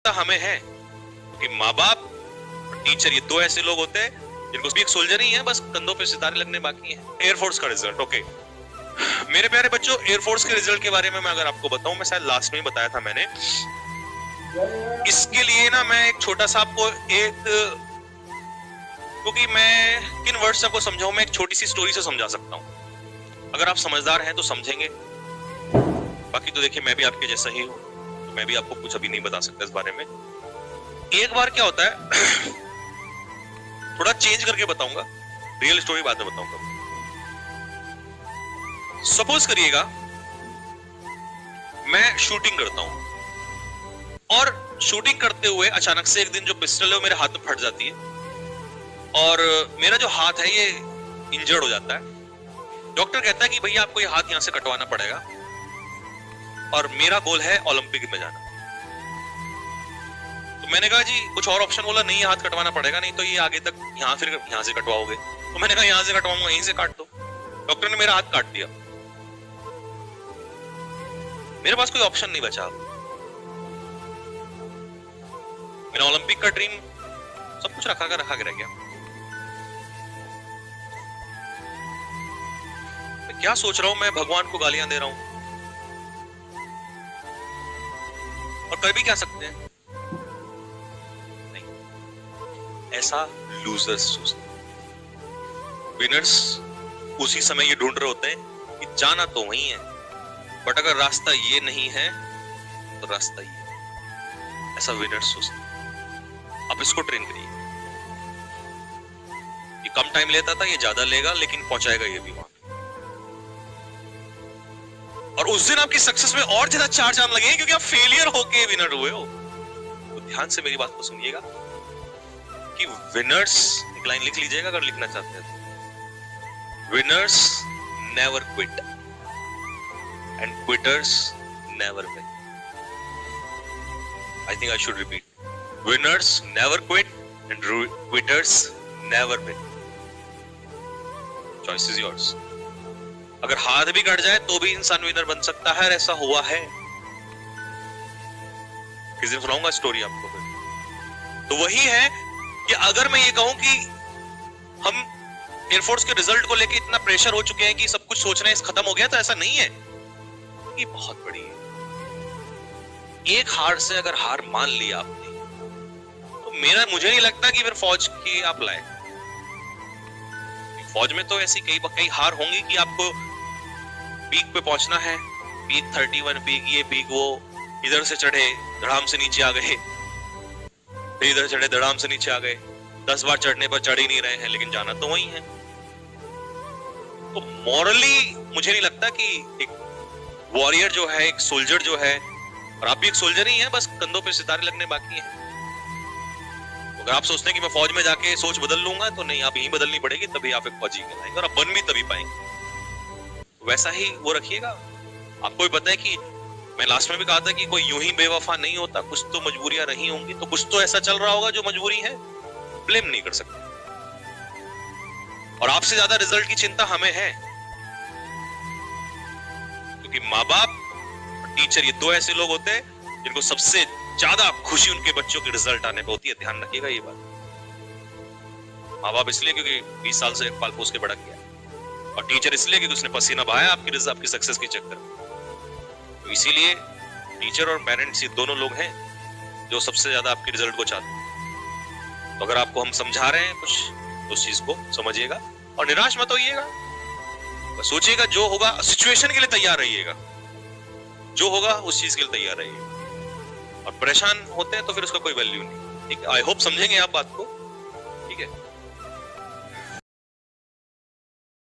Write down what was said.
हमें है कि माँ बाप और टीचर ये दो ऐसे लोग होते हैं जिनको भी एक सोल्जर ही है, बस कंधों पे सितारे लगने बाकी हैं। एयरफोर्स का रिजल्ट, ओके मेरे प्यारे बच्चों, एयरफोर्स के रिजल्ट के बारे में मैं अगर आपको बताऊं, मैं शायद लास्ट में बताया था मैंने। इसके लिए ना मैं एक छोटा सा आपको क्योंकि मैं किन वर्ड से आपको समझाऊं, मैं एक छोटी सी स्टोरी से समझा सकता हूं। अगर आप समझदार हैं तो समझेंगे, बाकी तो देखिए मैं भी आपके जैसा ही हूं, तो मैं भी आपको कुछ अभी नहीं बता सकता इस बारे में। एक बार क्या होता है थोड़ा चेंज करके बताऊंगा, रियल स्टोरी बाद में बताऊंगा। सपोज करिएगा मैं शूटिंग करता हूं और शूटिंग करते हुए अचानक से एक दिन जो पिस्टल है वो मेरे हाथ में फट जाती है और मेरा जो हाथ है ये इंजर्ड हो जाता है। डॉक्टर कहता है कि भैया आपको ये हाथ यहां से कटवाना पड़ेगा और मेरा गोल है ओलंपिक में जाना। तो मैंने कहा जी कुछ और ऑप्शन, बोला नहीं हाथ कटवाना पड़ेगा, नहीं तो ये आगे तक यहां फिर यहां से कटवाओगे। तो मैंने कहा यहां से कटवाऊंगा, यहीं से काट दो। डॉक्टर ने मेरा हाथ काट दिया, मेरे पास कोई ऑप्शन नहीं बचा। मेरा ओलंपिक का ड्रीम सब कुछ रखा के रह गया। मैं क्या सोच रहा हूं, मैं भगवान को गालियां दे रहा हूं और कर भी क्या सकते हैं। नहीं, ऐसा लूजर्स सोचते हैं। विनर्स उसी समय ये ढूंढ रहे होते हैं कि जाना तो वही है, बट अगर रास्ता ये नहीं है तो रास्ता ये है। ऐसा विनर्स सोचते हैं। आप इसको ट्रेन करिए। ये कम टाइम लेता था, ये ज्यादा लेगा, लेकिन पहुंचाएगा ये भी वहां पे। और उस दिन आपकी सक्सेस में और ज्यादा चार चांद लगेंगे क्योंकि आप फेलियर होके विनर हुए हो। तो ध्यान से मेरी बात को सुनिएगा कि विनर्स, एक लाइन लिख लीजिएगा अगर लिखना चाहते हैं तो। Winners never quit and quitters never win. I think I should repeat. Winners never quit and quitters never win. Choice is yours. अगर हाथ भी कट जाए तो भी इंसान विनर बन सकता है, ऐसा हुआ है। किस दिन सुनाऊंगा स्टोरी आपको फिर। तो वही है कि अगर मैं ये कहूं कि हम एयरफोर्स के रिजल्ट को लेके इतना प्रेशर हो चुके हैं कि सब कुछ सोचना खत्म हो गया, तो ऐसा नहीं है। ये बहुत बड़ी है। एक हार से अगर हार मान लिया आपने तो मुझे नहीं लगता कि फिर फौज की आप लाए। फौज में तो ऐसी कई हार होंगी कि आपको पीक पे पहुंचना है, पीक 31 पीक ये पीक वो, इधर से चढ़े धड़ाम से नीचे आ गए, फिर इधर चढ़े धड़ाम से नीचे आ गए। 10 बार चढ़ने पर चढ़ ही नहीं रहे हैं, लेकिन जाना तो वही है। तो मॉरली मुझे नहीं लगता कि एक वॉरियर जो है, एक सोल्जर जो है, और आप भी एक सोल्जर ही हैं, बस कंधों पे सितारे लगने बाकी हैं। अगर आप सोचते हैं कि मैं फौज में जाके सोच बदल लूंगा, तो नहीं, आप यहीं बदलनी पड़ेगी, तभी आप एक फौजी कहलाएंगे और आप बन भी तभी पाएंगे। वैसा ही वो रखिएगा। आपको भी पता है कि मैं लास्ट में भी कहा था कि कोई यूं ही बेवफा नहीं होता, कुछ तो मजबूरियां रही होंगी, तो कुछ तो ऐसा चल रहा होगा जो मजबूरी है, ब्लेम नहीं कर सकते। और आपसे ज्यादा रिजल्ट की चिंता हमें है, क्योंकि माँ बाप और टीचर ये दो ऐसे लोग होते हैं जिनको सबसे ज्यादा खुशी उनके बच्चों के रिजल्ट आने पे होती है। ध्यान रखिएगा ये बात। माँ बाप इसलिए क्योंकि 20 साल से पाल पोस के बड़ा किया, और टीचर इसलिए क्योंकि उसने पसीना बहाया आपकी सक्सेस के चक्कर में। तो इसीलिए टीचर और पेरेंट्स ये दोनों लोग हैं जो सबसे ज्यादा आपके रिजल्ट को चाहते हैं। तो अगर आपको हम समझा रहे हैं कुछ, तो उस चीज को समझिएगा और निराश मत होइएगा। सोचिएगा जो होगा, सिचुएशन के लिए तैयार रहिएगा, जो होगा उस चीज के लिए तैयार रहिएगा। और परेशान होते हैं तो फिर उसका कोई वैल्यू नहीं। ठीक है, आई होप समझेंगे आप बात को। ठीक है।